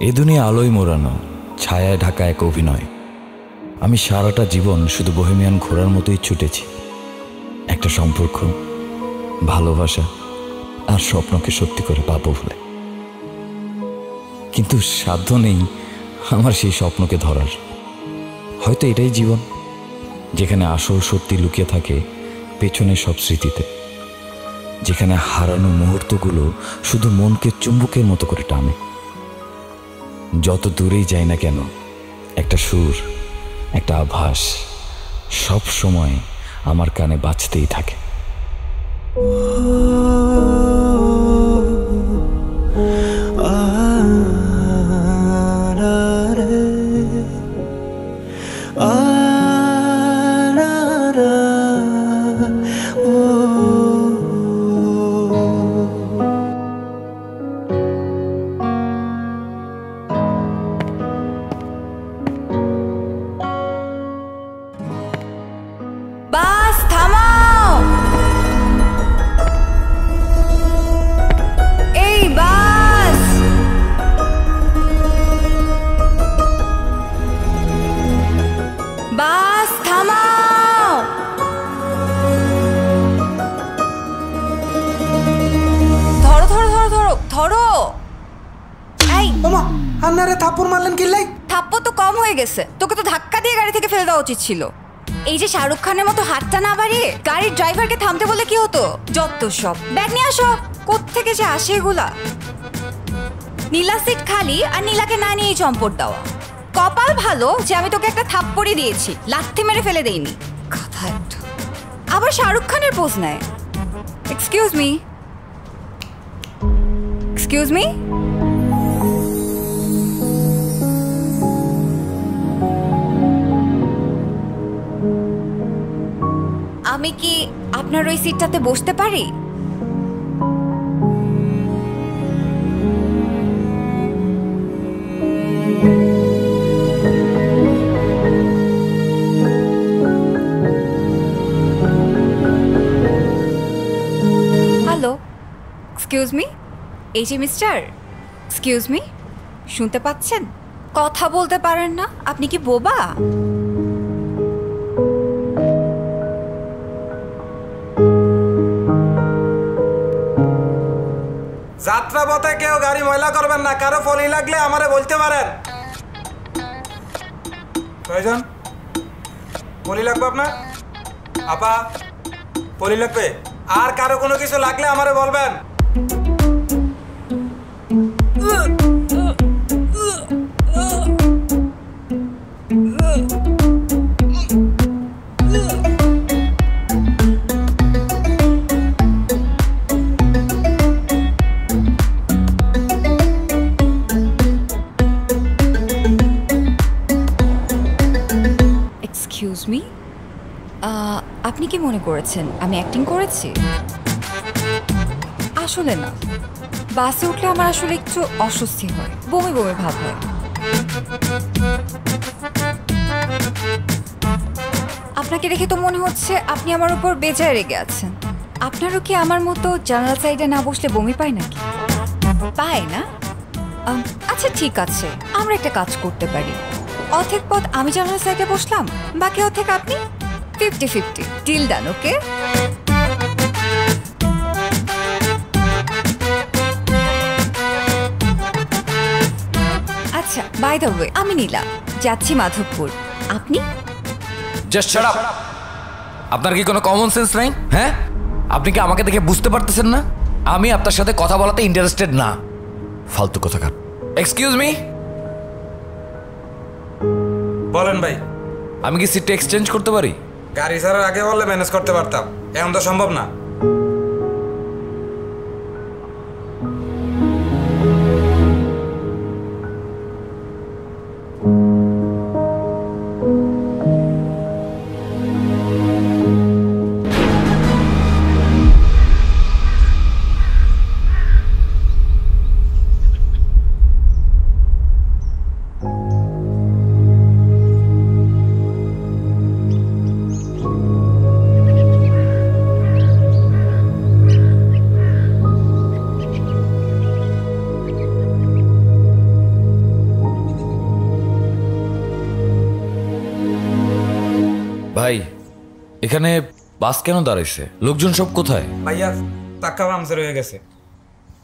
এ দুনিয়া আলোয় মোড়ানো, ছায়ায় ঢাকা এক অভিনয়। আমি সারাটা জীবন শুধু বোহেমিয়ান ঘোড়ার মতোই ছুটেছি, একটা সম্পর্ক, ভালোবাসা আর স্বপ্নকে সত্যি করে পাবো বলে। কিন্তু সাধ্য নেই আমার সেই স্বপ্নকে ধরার। হয়তো এটাই জীবন, যেখানে আসল সত্যি লুকিয়ে থাকে পেছনে সব স্মৃতিতে, যেখানে হারানো মুহূর্তগুলো শুধু মনকে চুম্বকের মতো করে টানে। যত দূরেই যাই না কেন, একটা সুর, একটা আভাস সব সময় আমার কানে বাজতেই থাকে। বাস থামাও, এই বাস। বাস থামাও। ধরো ধরো ধরো ধরো ধরো। এই ওমা, আপনারে থাপ্পড় মারলেন কিল্লাই? থাপ্পড় তো কম হয়ে গেছে, তোকে তো ধাক্কা দিয়ে গাড়ি থেকে ফেলে দেওয়া উচিত ছিল। এই যে শাহরুখ খানের মতো হাতটা না বাড়িয়ে গাড়ির ড্রাইভারকে থামতে বলে কি হতো? যত সব। ব্যাগ নিয়ে আসো। কোত্থেকে যে আসে এগুলা? নীলা সিট খালি আর নীলাকে না নিয়েই চম্পট দেওয়া। কপাল ভালো যে আমি তোকে একটা থাপ্পড়ই দিয়েছি, লাথি মেরে ফেলে দেইনি। কথা একটা। আবার শাহরুখ খানের পোজ নেয়। Excuse me, excuse me. আমি কি আপনার ওই সিটটাতে বসতে পারি? Hello, excuse me. এই যে মিস্টার, এক্সকিউজ মি, শুনতে পাচ্ছেন? কথা বলতে পারেন না? আপনি কি বোবা? যাত্রা পথে কেউ গাড়ি ময়লা করবেন না। কারো পলি লাগলে আমারে বলতে পারেন। কয়জন পলি লাগবে আপনার? আপা, পলি লাগবে? আর কারো কোনো কিছু লাগলে আমারে বলবেন। এক্সকিউজ মি, আপনি কি মনে করেছেন আমি অ্যাক্টিং করেছি? আসলে না, বাসে উঠলে আমার আসলে একটু অস্বস্তি হয়, বমি বমি ভাব হয়। আপনাকে দেখে তো মনে হচ্ছে আপনি আমার উপর বেজায় রেগে আছেন। আপনারও কি আমার মতো জানালা সাইডে না বসলে বমি পায় নাকি? পায় না? আচ্ছা ঠিক আছে, আমরা একটা কাজ করতে পারি। অর্ধেক পথ আমি জানালা সাইডে বসলাম, বাকি অর্ধেক আপনি। 50-50 ডিল ডান। ওকে? আচ্ছা, বাই দ্য ওয়ে, আমি নীলা, যাচ্ছি মাধবপুর। আপনি? Just shut up. আপনার কি কোনো কমন সেন্স নাই? হ্যাঁ, আপনি কি আমাকে দেখে বুঝতে পারতেছেন না আমি আপনার সাথে কথা বলাতে ইন্টারেস্টেড না? ফালতু কথাকার। Excuse me. বলেন ভাই। আমি কি সিটটা এক্সচেঞ্জ করতে পারি? গাড়ি ছাড়ার আগে বললে ম্যানেজ করতে পারতাম, এখন তো সম্ভব না। এখানে বাস কেন দাঁড়াইছে? লোকজন সব কোথায়? ভাইয়া টাকা পামচার হয়ে গেছে।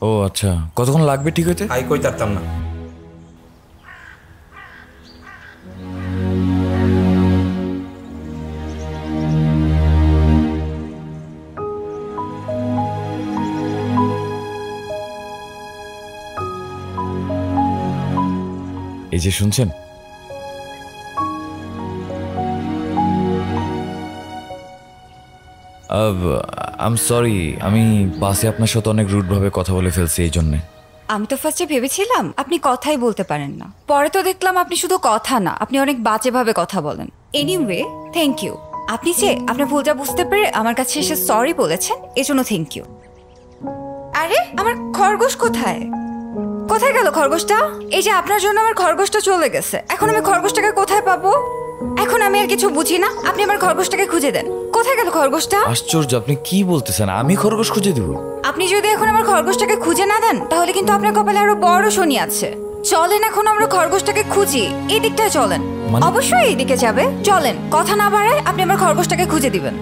ও আচ্ছা, কতক্ষণ লাগবে ঠিক হইতে? আই কই তারতাম না। এই যে শুনছেন, আম সরি, আমি বাসে আপনার সাথে অনেক রুড ভাবে কথা বলে ফেলছি এই জন্যে। আমি তো ফার্স্টে ভেবেছিলাম আপনি কথাই বলতে পারেন না, পরে তো দেখলাম আপনি শুধু কথা না, আপনি অনেক বাজেভাবে কথা বলেন। এনিওয়ে থ্যাংক ইউ, আপনি যে আপনার ভুলটা বুঝতে পেরে আমার কাছে এসে সরি বলেছেন, এজন্য থ্যাংক ইউ। আরে আমার খরগোশ কোথায়? কোথায় গেল খরগোশটা? এই যে আপনার জন্য আমার খরগোশটা চলে গেছে, এখন আমি খরগোশটাকে কোথায় পাবো? এখন আমি আর কিছু বুঝি না, আপনি আমার খরগোশটাকে খুঁজে দেন। কোথায় গেল খরগোশটা? আশ্চর্য, আপনি কি বলতেছেন? আমি খরগোশ খুঁজে দিব? আপনি যদি এখন আমার খরগোশটাকে খুঁজে না দেন তাহলে কিন্তু আপনার কপালে আরো বড় শনি আছে। চলেন এখন আমরা খরগোশটাকে খুঁজি, এই দিকটায় চলেন। অবশ্যই এই দিকে যাবে, চলেন। কথা না বাড়ায় আপনি আমার খরগোশটাকে খুঁজে দিবেন।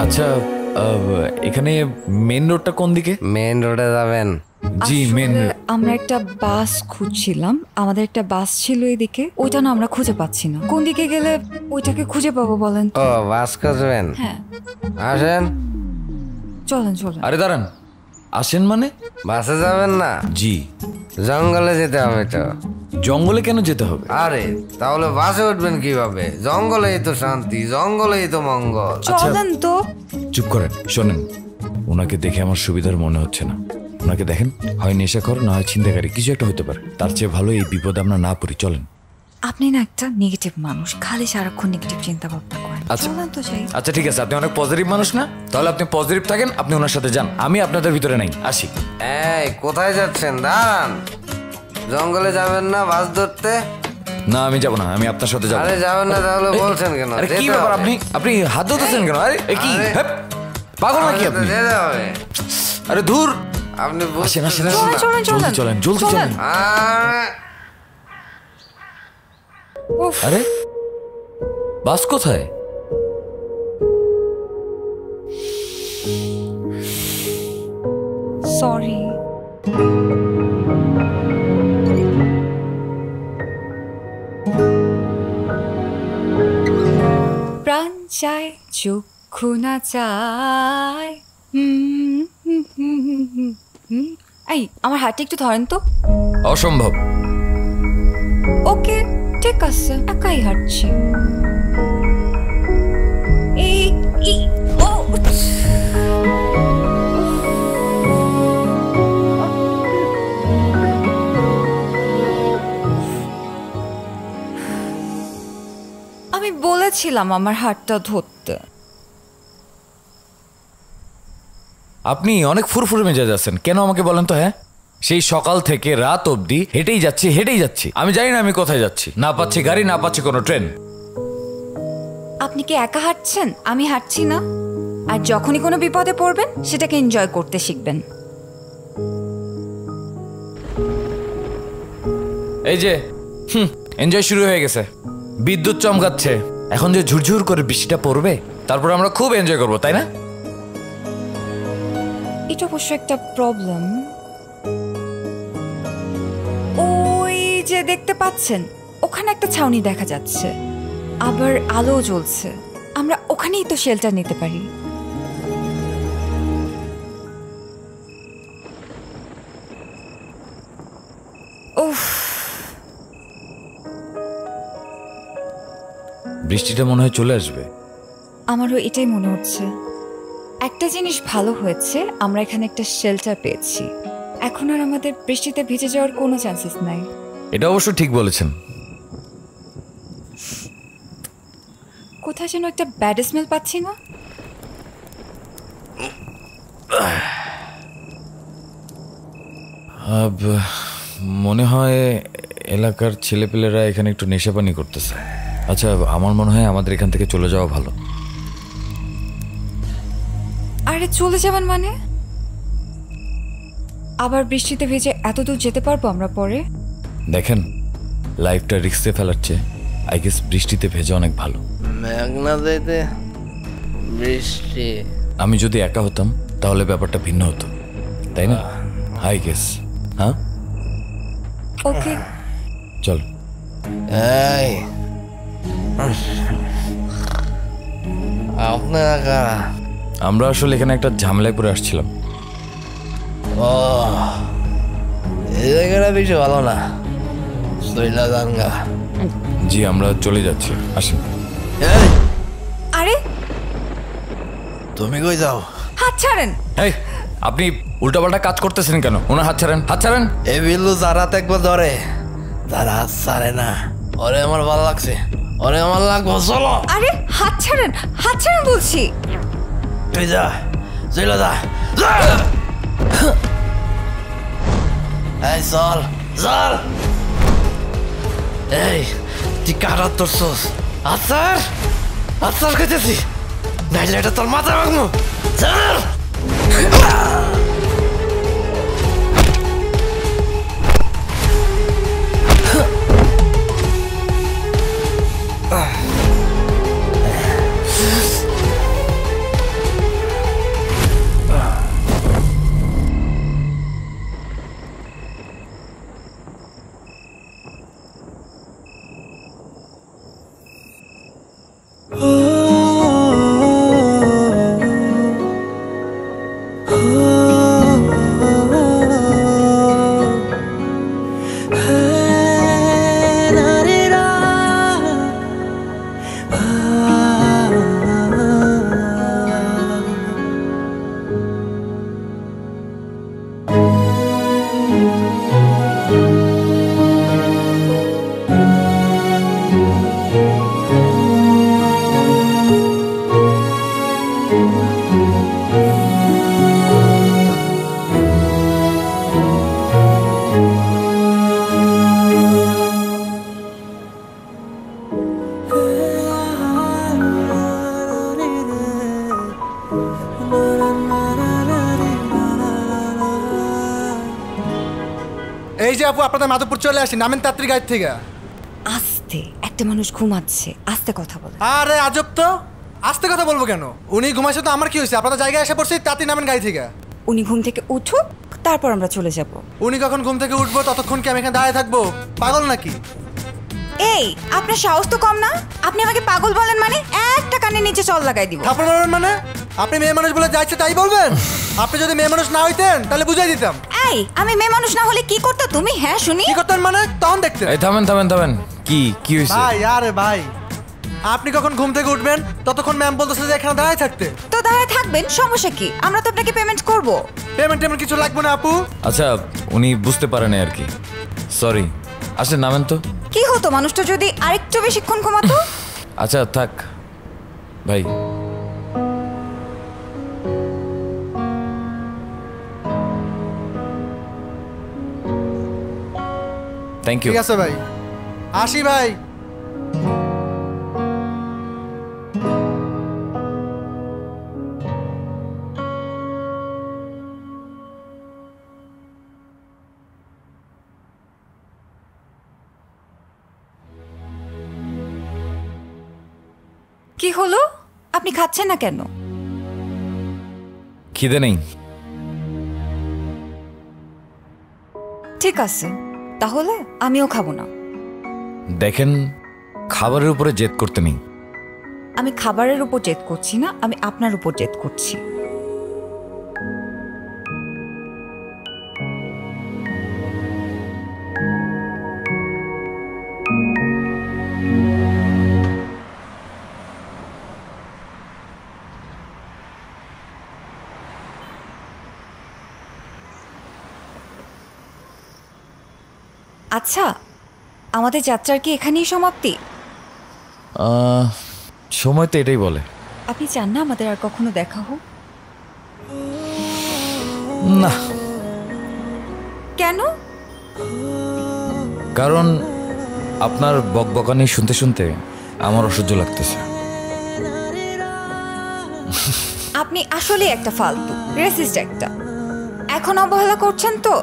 আচ্ছা, এখানে মেন রোডটা কোন দিকে? মেন রোডে যাবেন? জি, মেন। আসলে আমরা একটা বাস খুঁজছিলাম, আমাদের একটা বাস ছিল এদিকে, ওইটা না আমরা খুঁজে পাচ্ছি না। কোন দিকে গেলে ওইটাকে খুঁজে পাবো বলেন তো? ও বাস খুঁজবেন? হ্যাঁ আসেন। চলেন চলেন। আরে দাঁড়ান, আসেন মানে? বাসে যাবেন না? জি। জঙ্গলে যেতে হবে তো। জঙ্গলে কেন যেতে হবে? আরে তাহলে বাসে উঠবেন কিভাবে? জঙ্গলেই তো শান্তি, জঙ্গলেই তো মঙ্গল। চলেন তো। চুপ করেন, শোনেন, ওনাকে দেখে আমার সুবিধার মনে হচ্ছে না। ওনাকে দেখেন, হয় নেশাখোর না হয় ছিনতাইকারী, কিছু একটা হতে পারে। তার চেয়ে ভালো এই বিপদে আমরা না পড়ি। চলেন। আপনি না একটা নেগেটিভ মানুষ, খালি সারাক্ষণ নেগেটিভ চিন্তা ভাবনা করেন। আচ্ছা। চলেন তো যাই। আচ্ছা ঠিক আছে, আপনি অনেক পজিটিভ মানুষ না? তাহলে আপনি পজিটিভ থাকেন, আপনি ওনার সাথে যান, আমি আপনাদের ভিতরে নাই। আসি। এই কোথায় যাচ্ছেন? দাঁড়ান। জঙ্গলে যাবেন না বাস ধরতে? না আমি যাবো না, আমি আপনার সাথে যাবো। আরে যাবেন না তাহলে বলছেন কেন? আরে কি যেতে ব্যাপার, হবে। আপনি আপনি হাত ধরতেছেন কেন? আরে এ কি আরে, হেপ, পাগল নাকি আমাকে তো আপনি? যেতে হবে। আরে ধুর। আপনি আসেন বুঝছেন আসেন না? আসেন। চলেন, চলেন, জলদি চলেন, জলদি চলেন। চলেন। আরে, উফ, আরে বাস কোথায়? সরি। প্রাণ চায় চক্ষু না চায়। এই আমার হাতটা একটু ধরেন তো। অসম্ভব। ওকে ঠিক আছে, একাই হাঁটছি। এই এই, ও আমি বলেছিলাম আমার হাতটা ধরতে। আপনি অনেক ফুরফুরে মেজাজ আছেন কেন আমাকে বলেন তো? হ্যাঁ, সেই সকাল থেকে রাত অবধি হেঁটেই যাচ্ছি। আমি জানি না আমি কোথায় যাচ্ছি, না পাচ্ছি গাড়ি, না পাচ্ছি কোনো ট্রেন। আপনি কি একা হাঁটছেন? আমি হাঁটছি না। আর যখনই কোনো বিপদে পড়বেন সেটাকে এনজয় করতে শিখবেন। এই যে এনজয় শুরু হয়ে গেছে, বিদ্যুৎ চমকাচ্ছে, এখন যে ঝুরঝুর করে বৃষ্টিটা পড়বে, তারপর আমরা খুব এনজয় করবো, তাই না? এটা অবশ্য একটা প্রবলেম। ওই যে দেখতে পাচ্ছেন, ওখানে একটা ছাউনি দেখা যাচ্ছে, আবার আলো জ্বলছে। আমরা ওখানেই তো শেল্টার নিতে পারি। বৃষ্টিটা মনে হয় চলে আসবে। আমারও এটাই মনে হচ্ছে। একটা জিনিস ভালো হয়েছে, আমরা এখানে একটা শেল্টার পেয়েছি। এখন আর আমাদের বৃষ্টিতে ভিজে যাওয়ার কোনো চান্সেস নাই। এটা অবশ্য ঠিক বলেছেন। কোথায় যেন একটা ব্যাড স্মেল পাচ্ছি না? মনে হয় এলাকার ছেলেপেলেরা এখানে একটু নেশাপানি করতেছে। আচ্ছা, আমার মনে হয় আমাদের এখান থেকে চলে যাওয়া ভালো। আরে চলে যাবেন মানে? আবার বৃষ্টিতে ভিজে এত দূর যেতে পারবো আমরা পরে? দেখেন, লাইফটা রিস্কে ফেলাচ্ছে, আই গেস বৃষ্টিতে ভেজা অনেক ভালো। মেঘনা যাইতে বৃষ্টি। আমি যদি একা হতাম তাহলে ব্যাপারটা ভিন্ন হতো, তাই না? I guess. হ্যাঁ, ওকে, চল। এই আপনারা কারা? আমরা আসলে এখানে একটা ঝামেলায় পড়ে আসছিলাম। ও, এই জায়গাটা বেশি ভালো না, সইলা দাঙ্গা। জি, আমরা চলে যাচ্ছি, আসেন। এই আরে তুমি কই যাও? হাত ছাড়েন। এই, আপনি উল্টাপাল্টা কাজ করতেছেন কেন? ওনার হাত ছাড়েন, হাত ছাড়েন। এই বিল্লু যারা একবার ধরে তারা হাত ছাড়ে না। ওরে আমার ভালো লাগছে, ওরে আমার লাগবো, চলো। আরে হাত ছাড়েন, হাত ছাড়েন বলছি। তুই যা, চলো যা। এই চল চল। এই তুই কারা তোরছস? আচ্ছার আচ্ছার খেতেছি, নাইলে এটা তোর মাথা ভাঙবো। চল। এই যে আপু, আপনাদের মাধবপুর চলে আসি, নামেন তাড়াতাড়ি গাড়ি থেকে। আস্তে, একটা মানুষ ঘুমাচ্ছে, আস্তে কথা বলে। আরে আজব তো, আস্তে কথা বলবো কেন? উনি ঘুমাইছে তো আমার কি হয়েছে? আপনাদের জায়গায় এসে পড়ছি, তাড়াতাড়ি নামেন গাড়ি থেকে। উনি ঘুম থেকে উঠুক, তারপর আমরা চলে যাব। উনি কখন ঘুম থেকে উঠবো ততক্ষণ কি আমি এখানে দাঁড়িয়ে থাকবো? পাগল নাকি? এই, আপনার সাহস তো কম না? আপনি আমাকে পাগল বলেন মানে একটা কানে নিচে চল লাগাই দিব। থাপ্পড় মারবেন মানে? আপনি মেয়ে মানুষ বলে যাচ্ছে তাই বলবেন? আপনি যদি মেয়ে মানুষ না হইতেন তাহলে বুঝাই দিতাম। এই, আমি মেয়ে মানুষ না হলে কি করতে তুমি? হ্যাঁ শুনি। কি করতেন মানে? তখন দেখতেন। এই থামেন থামেন থামেন, কি কি হয়েছে? ভাই, আরে ভাই, আপনি কখন ঘুম থেকে উঠবেন ততক্ষণ ম্যাম বলতেছে যে এখানে দাঁড়ায় থাকতে। তো দাঁড়ায় থাকবেন, সমস্যা কি? আমরা তো আপনাকে পেমেন্ট করব। পেমেন্ট টেমেন্ট কিছু লাগবে না আপু। আচ্ছা, উনি বুঝতে পারেন আর কি, সরি। আসেন, নামেন তো। কি হতো মানুষটা যদি আরেকটু বেশিক্ষণ ঘুমাতো? আচ্ছা থাক ভাই। Thank you. ঠিক আছে ভাই, আসি ভাই। কি হলো? আপনি খাচ্ছেন না কেন? খিদে নেই। ঠিক আছে, তাহলে আমিও খাবো না। দেখেন, খাবারের উপরে জেদ করতে নেই। আমি খাবারের উপর জেদ করছি না, আমি আপনার উপর জেদ করছি। আচ্ছা, আমাদের যাত্রার কি এখানেই সমাপ্তি? সময় তো এটাই বলে। আপনি চান না আমাদের আর কখনো দেখা হোক? না, কেন? কারণ আপনার বকবকানি শুনতে শুনতে আমার অসহ্য লাগতেছে। আপনি আসলে একটা ফালতু রেসিস্ট একটা। এখন অবহেলা করছেন তো,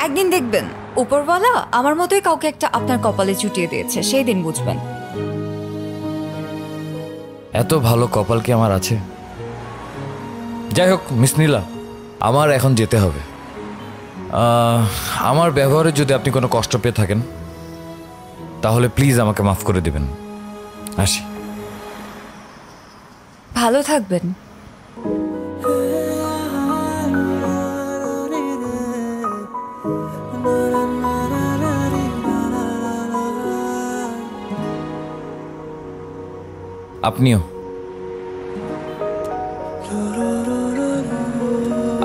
একদিন দেখবেন উপরওয়ালা আমার মতোই কাউকে একটা আপনার কপালে চুটিয়ে দিয়েছে, সেই দিন বুঝবেন। এত ভালো কপাল কি আমার আছে? যাই হোক মিস নীলা, আমার এখন যেতে হবে। আমার ব্যবহারে যদি আপনি কোনো কষ্ট পেয়ে থাকেন তাহলে প্লিজ আমাকে মাফ করে দেবেন। আসি। ভালো থাকবেন। আপনিও।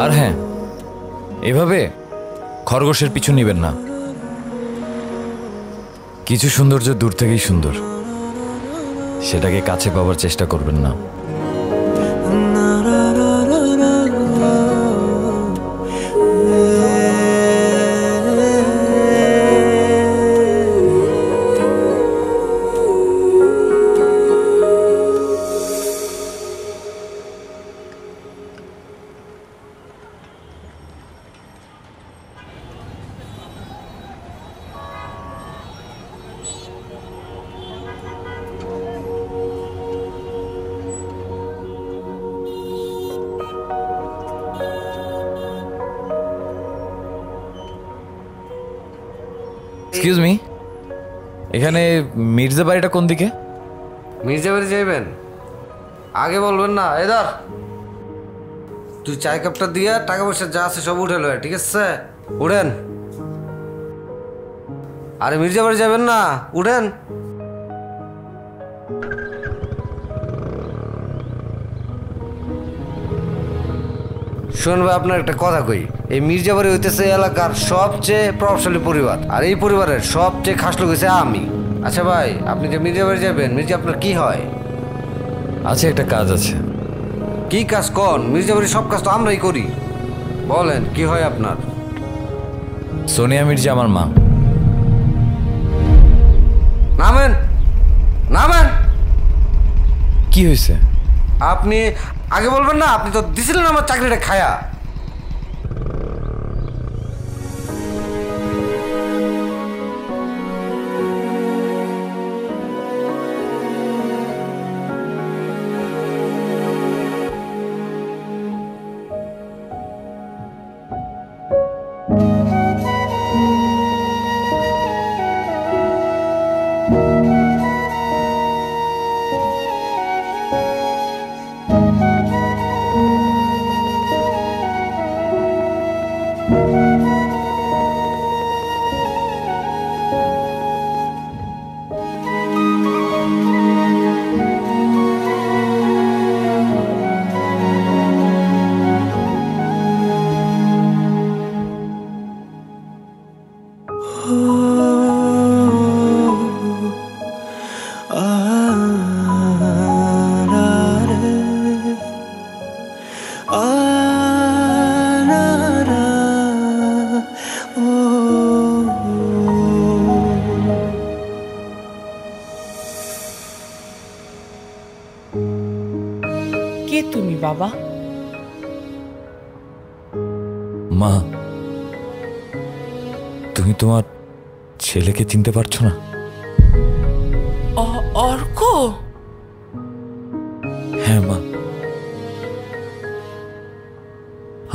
আর হ্যাঁ, এভাবে খরগোশের পিছু নিবেন না। কিছু সৌন্দর্য দূর থেকেই সুন্দর, সেটাকে কাছে পাওয়ার চেষ্টা করবেন না। এক্সকিউজ মি, এখানে মির্জা বাড়িটা কোন দিকে? মির্জা বাড়ি যাইবেন? আগে বলবেন না। এদার তুই চায় কাপটা দিয়া টাকা পয়সা যা আছে সব উঠে লয়, ঠিক আছে? উঠেন। আরে মির্জা বাড়ি যাবেন না, উঠেন। শুনবে, আপনার একটা কথা কই, এই মির্জাবাড়ি হইতেছে এলাকার সবচেয়ে প্রভাবশালী পরিবার, আর এই পরিবারের সবচেয়ে খাস লোক হইছে আমি। আচ্ছা ভাই, আপনি যে মির্জাবাড়ি যাবেন, মির্জা আপনার কি হয়? আছে, একটা কাজ আছে। কি কাজ কোন? মির্জাবাড়ির সব কাজ তো আমরাই করি। বলেন কি হয় আপনার? সোনিয়া মির্জা আমার মা। নামেন, নামেন। কি হয়েছে? আপনি আগে বলবেন না? আপনি তো দিছিলেন আমার চাকরিটা খায়া। কে তুমি বাবা? মা, তুমি তোমার ছেলেকে চিনতে পারছো না? অর্ক? হ্যাঁ মা,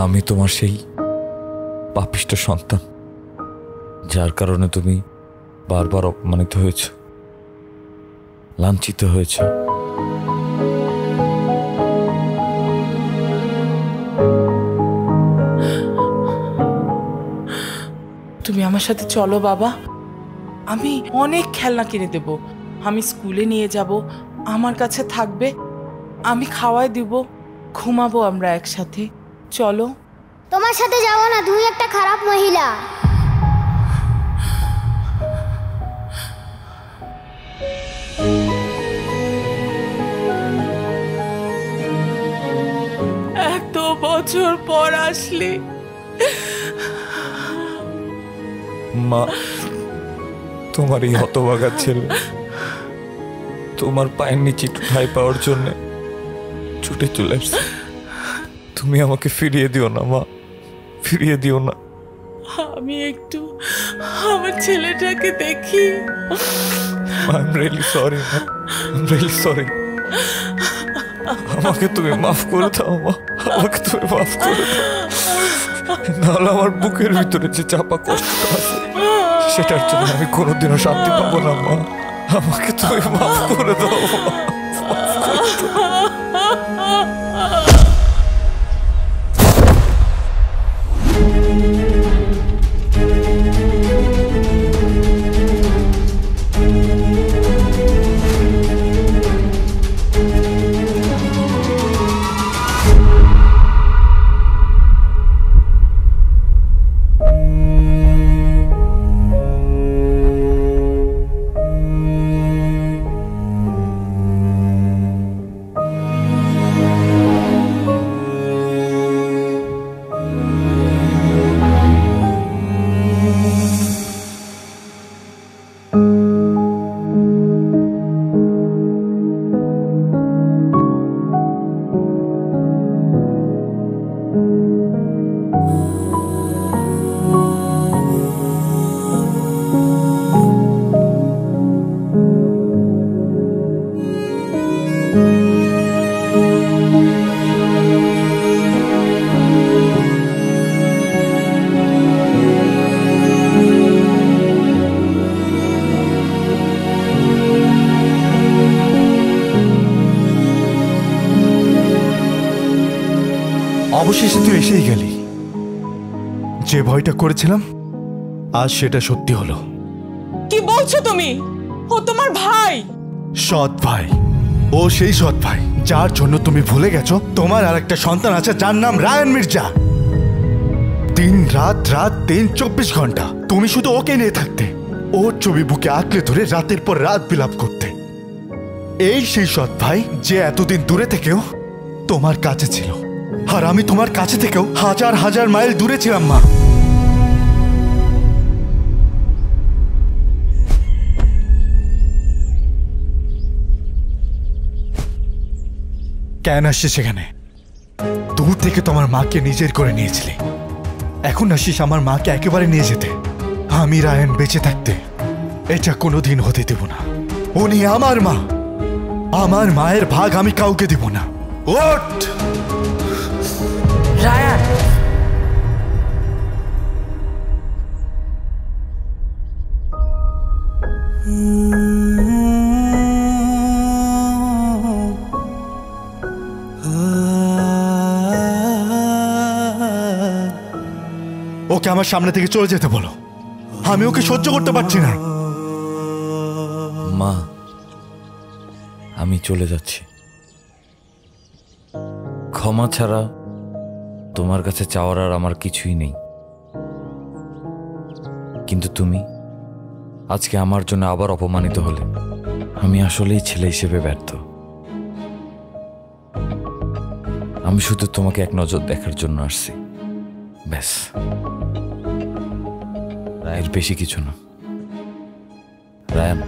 আমি তোমার সেই পাপিষ্ঠ সন্তান, যার কারণে তুমি বারবার অপমানিত হয়েছ, লাঞ্ছিত হয়েছ। তুমি আমার সাথে চলো বাবা, আমি অনেক খেলনা কিনে দেব, আমি স্কুলে নিয়ে যাব, আমার কাছে থাকবে, আমি খাওয়াই দিব, ঘুমাবো আমরা একসাথে। চলো। তোমার সাথে যাব না, তুমি একটা খারাপ মহিলা। বছর পর আসলি। মা, তোমার এই হতভাগা ছেলে তোমার পায়ের নিচে একটু ঠাঁই পাওয়ার জন্য ছুটে চলে আসছে। তুমি আমাকে ফিরিয়ে দিও না মা, ফিরিয়ে দিও না। আমি একটু আমার ছেলেটাকে দেখি। I'm really sorry মা, I'm really sorry। আমাকে তুমি মাফ করে দাও মা, আমাকে তুমি মাফ করে দাও। নাহলে আমার বুকের ভিতরে যে চাপা কষ্টটা আছে সেটার জন্য আমি কোনোদিনও শান্তি পাবো না মা। আমাকে তুমি মাফ করে দাও মা, মাফ করে দাও। অবশেষে তুই এসেই গেলি। যে ভয়টা করেছিলাম আজ সেটা সত্যি হলো। কি বলছো তুমি? ও তোমার ভাই। সৎ ভাই, ও সেই সৎ ভাই যার জন্য তুমি ভুলে গেছো তোমার আর একটা সন্তান আছে যার নাম রায়ান মির্জা। দিন রাত রাত দিন 24 ঘন্টা তুমি শুধু ওকে নিয়ে থাকতে, ওর ছবি বুকে আঁকড়ে ধরে রাতের পর রাত বিলাপ করতে। এই সেই সৎ ভাই যে এতদিন দূরে থেকেও তোমার কাছে ছিল, আর আমি তোমার কাছে থেকেও হাজার হাজার মাইল দূরে ছিলাম মা। কেন আসছিস সেখানে? দূর থেকে তোমার মাকে নিজের করে নিয়েছিলে, এখন আসিস আমার মাকে একেবারে নিয়ে যেতে। আমি রায়ন বেঁচে থাকতে এটা কোনোদিন হতে দেব না। উনি আমার মা, আমার মায়ের ভাগ আমি কাউকে দেব না। ওঠ! রায়ান, ওকে আমার সামনে থেকে চলে যেতে বলো, আমি ওকে সহ্য করতে পারছি না। মা, আমি চলে যাচ্ছি। ক্ষমা ছাড়া তোমার কাছে চাওয়ার আর আমার কিছুই নেই। কিন্তু তুমি আজকে আমার জন্য আবার অপমানিত হলে আমি আসলেই ছেলে হিসেবে ব্যর্থ। আমি শুধু তোমাকে এক নজর দেখার জন্য আসছি, ব্যাস, এর বেশি কিছু না। রায়ান,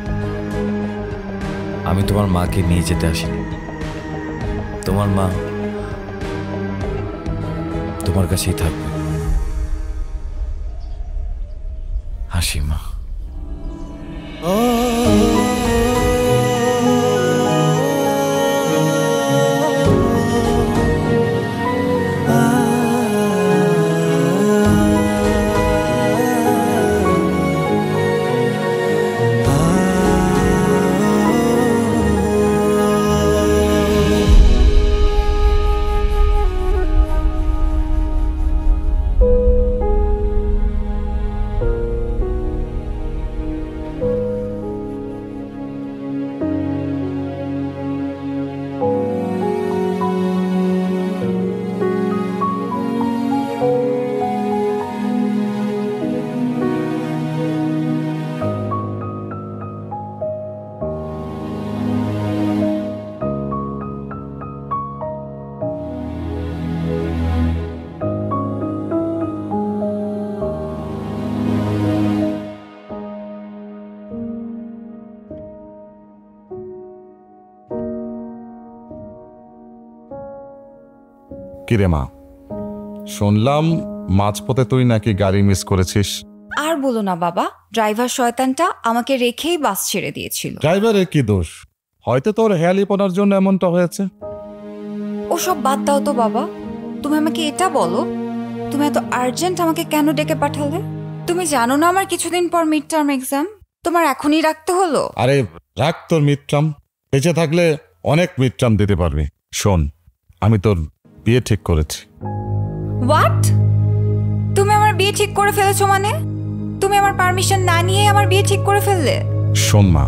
আমি তোমার মাকে নিয়ে যেতে আসিনি। তোমার মা তোমার কাছেই থাকবে। হাসি মা। কিরে মা, শুনলাম মাঝপথে তুই নাকি গাড়ি মিস করেছিস। আর বলো না বাবা, ড্রাইভার শয়তানটা আমাকে রেখেই বাস ছেড়ে দিয়েছিল। ড্রাইভারের কি দোষ? হয়তো তোর হেয়ালিপনার জন্য এমনটা হয়েছে। ওসব বাদ দাও তো বাবা, তুমি আমাকে এটা বলো, তুমি এত আর্জেন্ট আমাকে কেন ডেকে পাঠালে? তুমি জানো না আমার কিছুদিন পর মিড টার্ম এক্সাম, তোমার এখনই রাখতে হলো? আরে রাখ তোর মিডটার্ম, বেঁচে থাকলে অনেক মিডটার্ম দিতে পারবি। শোন, আমি তোর বিয়ে ঠিক করেছি। হোয়াট? তুমি আমার বিয়ে ঠিক করে ফেলেছো মানে? তুমি আমার পারমিশন না নিয়ে আমার বিয়ে ঠিক করে ফেললে? শোন মা,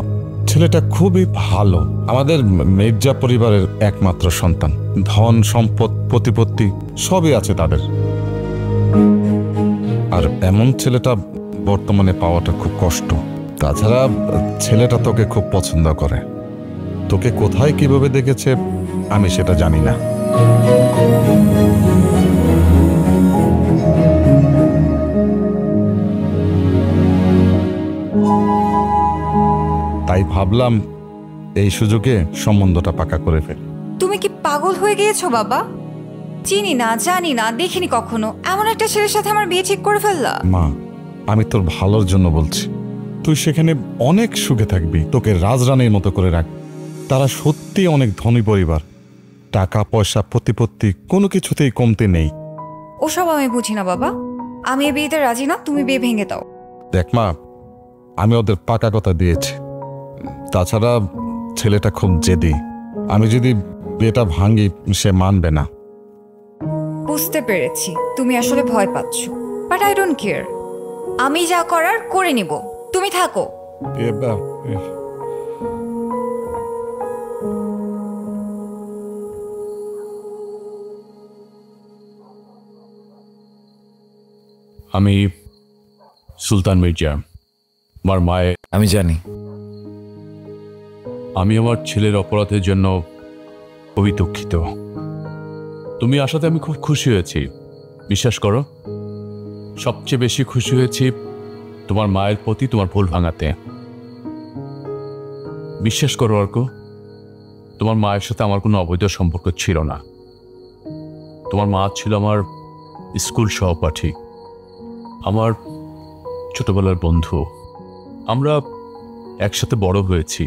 ছেলেটা খুবই ভালো, আমাদের মির্জা পরিবারের একমাত্র সন্তান। ধন সম্পদ প্রতিপত্তি সবই আছে তাদের। আর এমন ছেলেটা বর্তমানে পাওয়াটা খুব কষ্ট। তাছাড়া ছেলেটা তোকে খুব পছন্দ করে। তোকে কোথায় কিভাবে দেখেছে আমি সেটা জানি না। তাই ভাবলাম এই সুযোগে সম্বন্ধটা পাকা করে ফেল। তুমি কি পাগল হয়ে গিয়েছো বাবা? চিনি না, জানি না, দেখিনি কখনো, এমন একটা ছেলের সাথে আমার বিয়ে ঠিক করে ফেললা? মা, আমি তোর ভালোর জন্য বলছি। তুই সেখানে অনেক সুখে থাকবি, তোকে রাজরানীর মতো করে রাখ। তারা সত্যি অনেক ধনী পরিবার, টাকা পয়সা প্রতিপত্তি কোনো কিছুতেই কমতে নেই। ওসব আমি বুঝি না বাবা, আমি এই বিয়েতে রাজি না, তুমি বিয়ে ভেঙে দাও। দেখ মা, আমি ওদের পাকা কথা দিয়েছি। তাছাড়া ছেলেটা খুব জেদি, আমি যদি বিয়েটা ভাঙি সে মানবে না। বুঝতে পেরেছি তুমি আসলে ভয় পাচ্ছ, বাট আই ডোন্ট কেয়ার। আমি যা করার করে নিব, তুমি থাকো। আমি সুলতান মির্জা, আমার মায়ের। আমি জানি। আমি আমার ছেলের অপরাধের জন্য খুবই দুঃখিত। তুমি আসাতে আমি খুব খুশি হয়েছি, বিশ্বাস করো। সবচেয়ে বেশি খুশি হয়েছি তোমার মায়ের প্রতি তোমার ভুল ভাঙাতে। বিশ্বাস করো অর্ক, তোমার মায়ের সাথে আমার কোনো অবৈধ সম্পর্ক ছিল না। তোমার মা ছিল আমার স্কুল সহপাঠী, আমার ছোটবেলার বন্ধু। আমরা একসাথে বড় হয়েছি।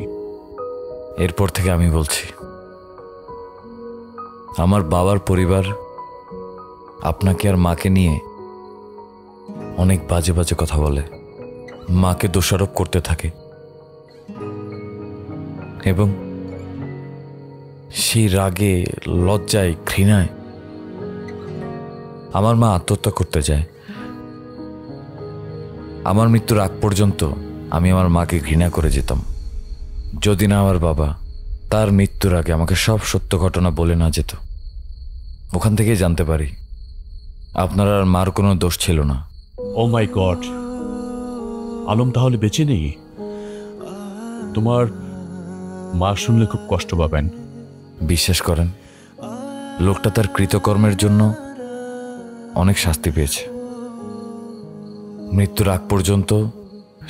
এরপর থেকে আমি বলছি, আমার বাবার পরিবার আপনাকে আর মাকে নিয়ে অনেক বাজে বাজে কথা বলে, মাকে দোষারোপ করতে থাকে, এবং সেই রাগে, লজ্জায়, ঘৃণায় আমার মা আত্মহত্যা করতে যায়। আমার মৃত্যুর আগ পর্যন্ত আমি আমার মাকে ঘৃণা করে যেতাম, যদি না আমার বাবা তার মৃত্যুর আগে আমাকে সব সত্য ঘটনা বলে না যেত। ওখান থেকেই জানতে পারি আপনার আর মার কোনো দোষ ছিল না। ও মাই গড, আলম তাহলে বেঁচে নেই? তোমার মা শুনলে খুব কষ্ট পাবেন। বিশ্বাস করেন, লোকটা তার কৃতকর্মের জন্য অনেক শাস্তি পেয়েছে। মৃত্যুর আগ পর্যন্ত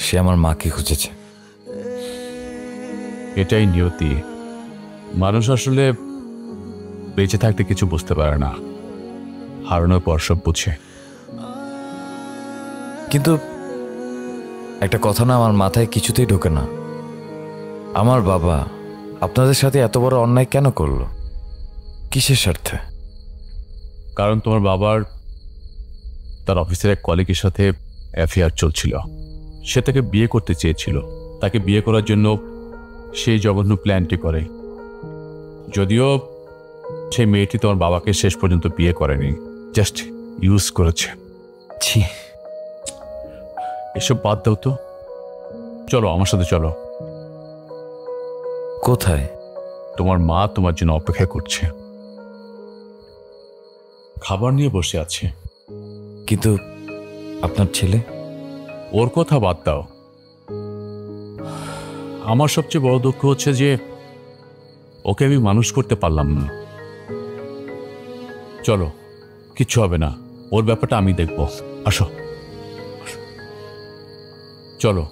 সে আমার মাকে খুঁজেছে। এটাই নিয়তি। মানুষ আসলে বেঁচে থাকতে কিছু বুঝতে পারে না, হারানোর পর সব বুঝে। কিন্তু একটা কথা না আমার মাথায় কিছুতেই ঢোকে না, আমার বাবা আপনাদের সাথে এত বড় অন্যায় কেন করলো? কিসের স্বার্থে? কারণ তোমার বাবার তার অফিসের এক কলিগের সাথে অ্যাফেয়ার চলছিল। সে তাকে বিয়ে করতে চেয়েছিল। তাকে বিয়ে করার জন্য সেই জঘন্য প্ল্যানটি করে। যদিও সেই মেয়েটি তোমার বাবাকে শেষ পর্যন্ত বিয়ে করেনি, জাস্ট ইউজ করেছে। ছি, এসব বাদ দাও তো, চলো আমার সাথে চলো। কোথায়? তোমার মা তোমার জন্য অপেক্ষা করছে, খাবার নিয়ে বসে আছে। কিন্তু আপনার ছেলে? ওর কথা বাদ দাও। আমার সবচেয়ে বড় দুঃখ হচ্ছে যে ওকে আমি মানুষ করতে পারলাম না। চলো, কিচ্ছু হবে না, ওর ব্যাপারটা আমি দেখব। আসো চলো।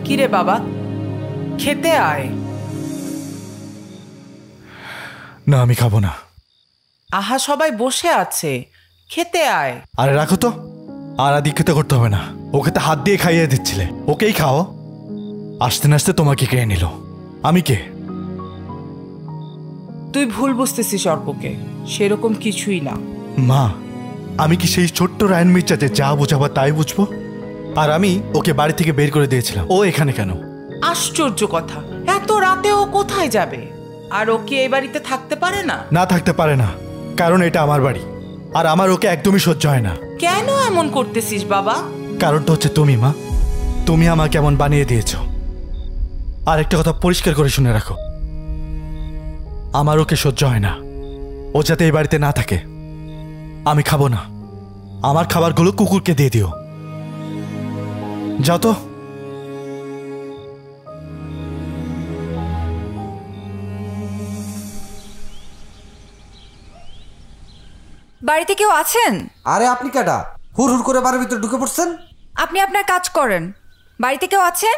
কিরে বাবা, খেতে আয়। না আমি খাবো না। আহা, সবাই বসে আছে, খেতে আয়। আরে রাখো তো, আর আদিক্ষিত করতে হবে না। ওকে তো হাত দিয়ে খাইয়ে দিচ্ছিলে, ওকেই খাও। আসতে নাচতে তোমাকে কে নিল? আমি কে? তুই ভুল বুঝতেছিস অর্ককে, সেরকম কিছুই না। মা, আমি কি সেই ছোট্ট রায়ন মির্জা যে যা বোঝাবার তাই বুঝবো? আর আমি ওকে বাড়ি থেকে বের করে দিয়েছিলাম, ও এখানে কেন? আশ্চর্য কথা, এত রাতে ও কোথায় যাবে? আর ও কি এই বাড়িতে থাকতে পারে না? না থাকতে পারে না, কারণ এটা আমার বাড়ি, আর আমার ওকে একদমই সহ্য হয় না। কেন এমন করতেছিস বাবা? কারণটা হচ্ছে তুমি মা, তুমি আমাকে এমন বানিয়ে দিয়েছো। আর একটা কথা পরিষ্কার করে শুনে রাখো, আমার ওকে সহ্য হয় না, ও যাতে এই বাড়িতে না থাকে। আমি খাবো না, আমার খাবারগুলো কুকুরকে দিয়ে দিও। যাও তো। বাড়িতে কেউ আছেন? আরে আপনি কেডা? হুড় হুড় করে বাড়ির ভিতরে ঢুকে পড়ছেন। আপনি আপনার কাজ করেন। বাড়িতে কেউ আছেন?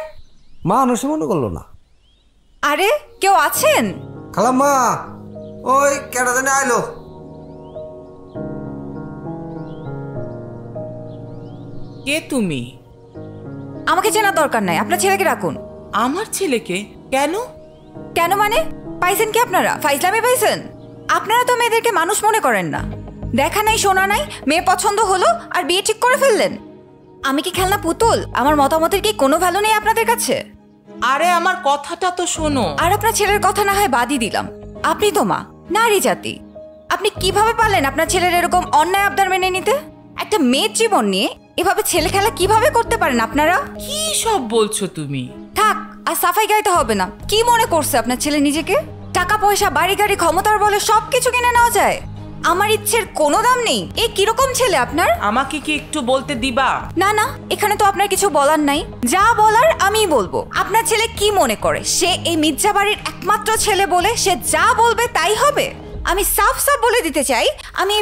মানুষ মনে করলো না। আরে কেউ আছেন? খালাম্মা, ওই কেডা জানে আইলো। কে তুমি? আমাকে চেনার দরকার নাই, আপনার ছেলেকে রাখুন। আমার ছেলেকে? কেন? কেন মানে? পাইছেন কি আপনারা? ফাইজলামে পাইছেন? আপনারা তো মেয়েদেরকে মানুষ মনে করেন না। দেখা নাই শোনা নাই, মেয়ে পছন্দ হলো আর বিয়ে ঠিক করে ফেললেন। আমি কি খেলনা পুতুল? আমার মতামতের কি কোনো ভ্যালু নেই আপনাদের কাছে? আরে আমার কথাটা তো শোনো। আর আপনার ছেলের কথা না হয় বাদই দিলাম, আপনি তো মা, নারী জাতি। আপনি কিভাবে পারলেন আপনার ছেলের এরকম অন্যায় আবদার মেনে নিতে? একটা মেয়ের জীবন নিয়ে এভাবে ছেলে খেলা কিভাবে করতে পারেন আপনারা? কি সব বলছো তুমি? থাক, আর সাফাই গাইতে হবে না। কি মনে করছে আপনার ছেলে নিজেকে? টাকা পয়সা, বাড়ি গাড়ি, ক্ষমতার বলে সবকিছু কিনে নেওয়া যায়? আমার ইচ্ছের কোনো দাম নেই। এ কিরকম ছেলে আপনার? আমাকে কি একটু বলতে দিবা? না না, এখানে তো আপনার কিছু বলার নাই। যা বলার আমিই বলবো। আপনার ছেলে কি মনে করে সে এই মির্জা বাড়ির একমাত্র ছেলে বলে সে যা বলবে তাই হবে? আমি সাফ সাফ বলে দিতে চাই, আমি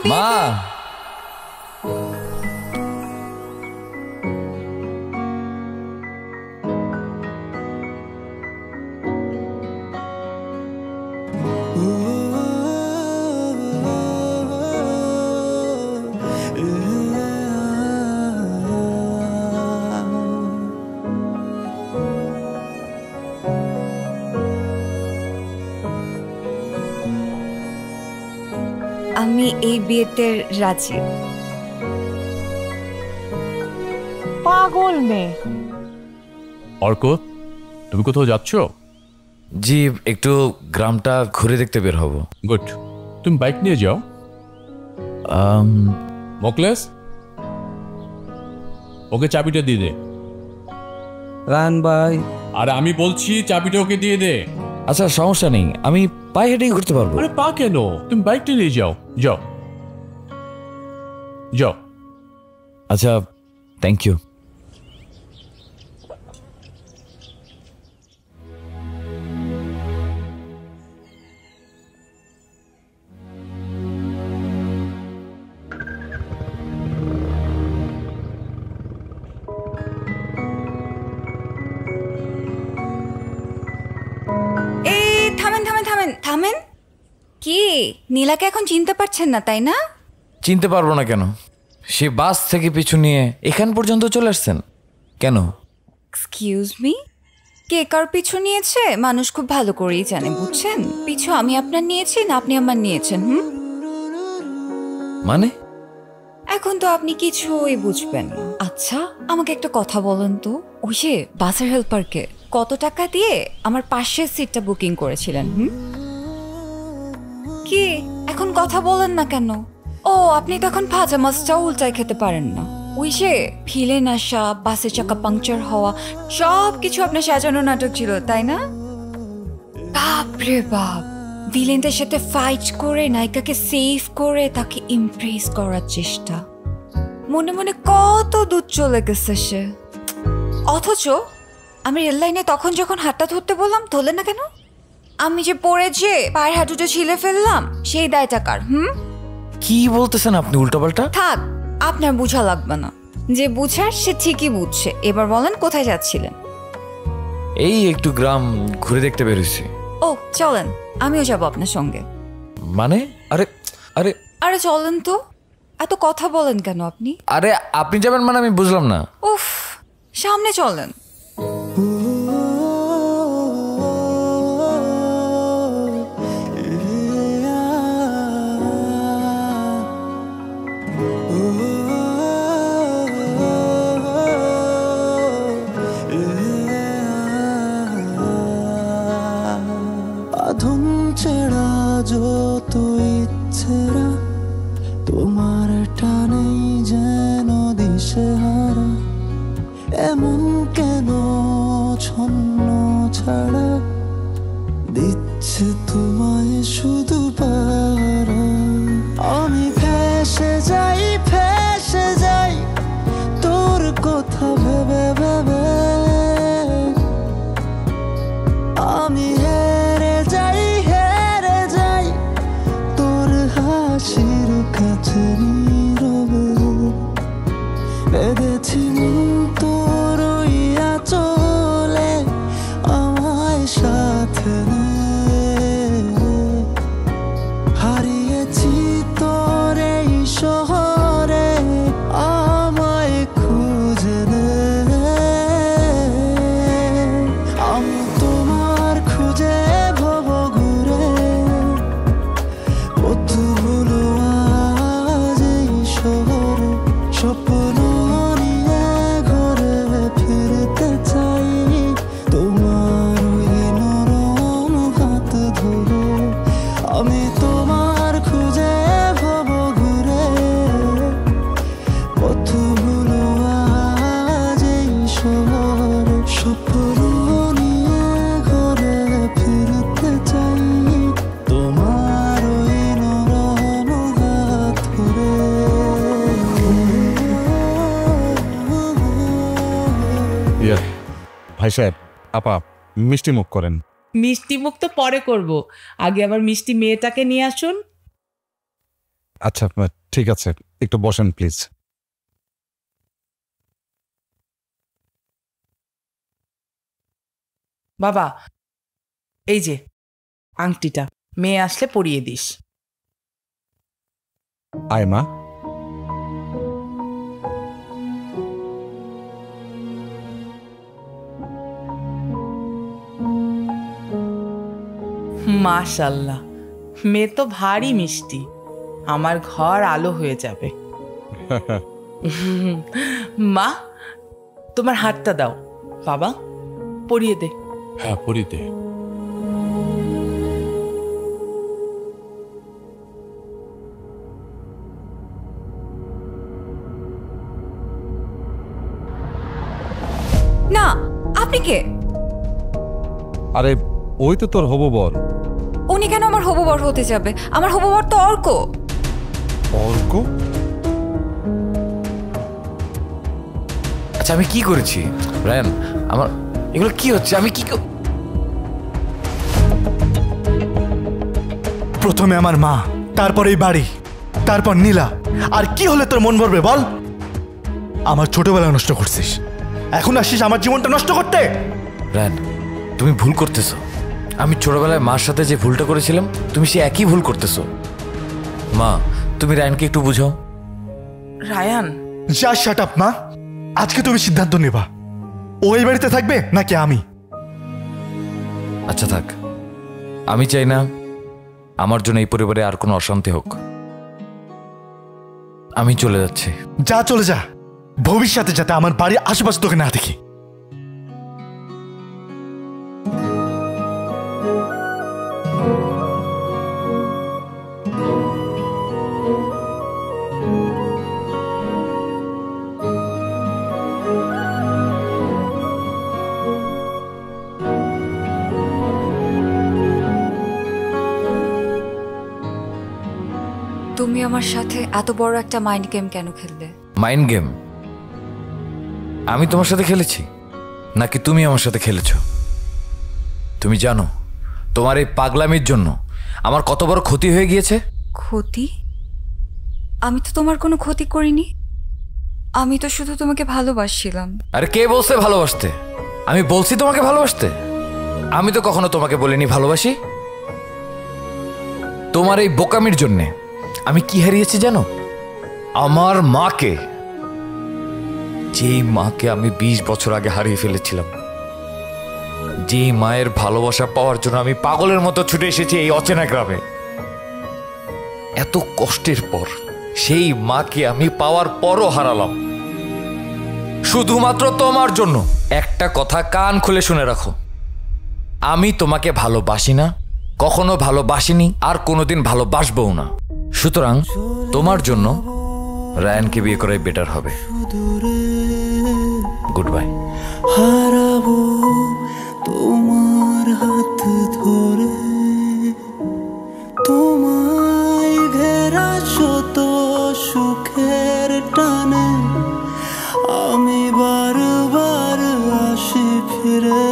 এই বিয়েতে রাজি। পাগল মেয়ে। অর্ক, তুমি কোথাও যাচ্ছ? জি, একটু গ্রামটা ঘুরে দেখতে বের হব। গুড, তুমি বাইক নিয়ে যাও। মোকলেস, ওকে চাবিটা দিয়ে দে। রান ভাই, আরে আমি বলছি চাবিটা ওকে দিয়ে দে। আচ্ছা সমস্যা নেই, আমি পায়ে হেঁটেই ঘুরতে পারবো। আরে পা কেন? তুমি বাইকটা নিয়ে যাও। যাও যাও। আচ্ছা, থ্যাংক ইউ। থামেন। কি নীলাকে এখন চিনতে পারছেন না তাই না? চিনতে পারবো না কেন? সে বাস থেকে পিছু নিয়ে এখান পর্যন্ত চলে আসছেন কেন? এক্সকিউজ মি, কে কার পিছু নিয়েছে মানুষ খুব ভালো করেই জানে, বুঝছেন? পিছু আমি আপনার নিয়েছি না আপনি আমার নিয়েছেন? মানে এখন তো আপনি কিছুই বুঝবেন না। আচ্ছা আমাকে একটা কথা বলেন তো, ওই যে বাসের হেল্পারকে কত টাকা দিয়ে আমার পাশের সিটটা বুকিং করেছিলেন? কি এখন কথা বলেন না কেন? ও আপনি তো এখন ভাজা মাছটাও উল্টায় খেতে পারেন না। ওই যে ভিলেন আসা, বাসের চাকা পাংচার হওয়া, সব কিছু আপনার সাজানো নাটক ছিল তাই না? বাপরে বাপ, ভিলেনদের সাথে ফাইট করে নায়িকাকে সেভ করে তাকে ইমপ্রেস করার চেষ্টা, মনে মনে কত দূর চলে গেছে সে। অথচ আমি রেল লাইনে তখন যখন হাতটা ধরতে বললাম ধরলেন না কেন? আমি যে পড়ে যে পায়ের হাঁটুটা ছিলে ফেললাম সেই দায়টা কার? কি বলতেছেন আপনি উল্টাপাল্টা? থাক, আপনার বুঝা লাগবে না। যে বুঝার সে ঠিকই বুঝছে। এবার বলেন কোথায় যাচ্ছিলেন? এই একটু গ্রাম ঘুরে দেখতে বেরোছি। ও চলেন, আমিও যাব আপনার সঙ্গে। মানে? আরে আরে আরে চলেন তো, এত কথা বলেন কেন আপনি? আরে আপনি যাবেন মানে আমি বুঝলাম না। উফ, সামনে চলেন। আধুন ছেড়া যত ইচ্ছেরা তোমার টানেই যেন দিশেহারা, এমন কেন ছন্ন ছাড়া দিচ্ছে তোমায় শুধু পারা। আমি ফেসে যাই তোর কথা ভেবে ভেবে, আমি হেরে যাই তোর হাসির কাছে নীরবে। বেঁধেছি তোর ইয়া চলে আমায় সাথে নে, হারিয়েছি তোর এই শহরে আমায় খুঁজে নে। আমি তোমার খুঁজে ভব ঘুরে কতগুলো আজ এই শহরে, স্বপ্ন নিয়ে ঘরে ফিরতে চাই তোমার ওই নরম হাত ধরে। আমি তোমার খুঁজে ভব ঘুরে কতগুলো আজ এই শহরে, স্বপ্ন নিয়ে ঘরে ফিরতে চাই তোমার ওই নরম হাত ধরে। ইয়া ভাই সাহেব, আপা মিষ্টি মুখ করেন। মিষ্টি মুখ তো পরে করব, আগে আবার মিষ্টি মেয়েটাকে নিয়ে আসুন। আচ্ছা ঠিক আছে, একটু বসেন প্লিজ। বাবা, এই যে আংটিটা, মেয়ে আসলে পরিয়ে দিস। আয় মা। মাশাল্লাহ, মেয়ে তো ভারী মিষ্টি, আমার ঘর আলো হয়ে যাবে। মা, তোমার হাতটা দাও। বাবা, পরিয়ে দে। হ্যাঁ, পরিতে। না, আপনি কে? আরে ওই তো তোর হবু বর। উনি কেন আমার হবু বর হতে যাবে? আমার হবু বর তো অর্ক। অর্ক? আচ্ছা আমি কি করেছি রায়ান? আমার এগুলো কি হচ্ছে? আমি কি প্রথমে আমার মা, তারপর এই বাড়ি, তারপর নীলা। আর কি হলে তোর মন ভরবে বল? আমার ছোটবেলা নষ্ট করছিস, এখন আসিস আমার জীবনটা নষ্ট করতে। রায়ান, তুমি ভুল করতেছো। আমি ছোটবেলায় মার সাথে যে ভুলটা করেছিলাম, তুমি সে একই ভুল করতেছো। মা, তুমি রায়ানকে একটু বুঝাও। রায়ান, যা শাট আপ মা। আজকে তুমি সিদ্ধান্ত নেবা, ও এই বাড়িতে থাকবে নাকি আমি। আচ্ছা থাক, আমি চাই না আমার জন্য এই পরিবারে আর কোনো অশান্তি হোক। আমি চলে যাচ্ছি। যা, চলে যা। ভবিষ্যতে যাতে আমার বাড়ির আশেপাশে তোকে না দেখি। তুমি আমার সাথে এত বড় একটা মাইন্ড গেম কেন খেললে? Mind game? আমি তোমার সাথে খেলেছি নাকি তুমি আমার সাথে খেলেছো? তুমি জানো তোমার এই পাগলামির জন্য আমার কত বড় ক্ষতি হয়ে গিয়েছে? ক্ষতি? আমি তো তোমার কোনো ক্ষতি করিনি, আমি তো শুধু তোমাকে ভালোবাসছিলাম। আরে কে বলছে ভালোবাসতে? আমি বলছি তোমাকে ভালোবাসতে? আমি তো কখনো তোমাকে বলিনি ভালোবাসি। তোমার এই বোকামির জন্যে আমি কি হারিয়েছি জানো? আমার মাকে, যেই মাকে আমি 20 বছর আগে হারিয়ে ফেলেছিলাম, যেই মায়ের ভালোবাসা পাওয়ার জন্য আমি পাগলের মতো ছুটে এসেছি এই অচেনা গ্রামে। এত কষ্টের পর সেই মাকে আমি পাওয়ার পরও হারালাম শুধুমাত্র তোমার জন্য। একটা কথা কান খুলে শুনে রাখো, আমি তোমাকে ভালোবাসি না, কখনো ভালোবাসিনি, আর কোনোদিন ভালোবাসবও না। সুতরাং তোমার জন্য রায়ানকে বিয়ে করাই বেটার হবে। Good bye. হারাবো তোমার হাত ধরে, তোমায় ঘেরা শত সুখের টানে আমি বারবার আসি ফিরে।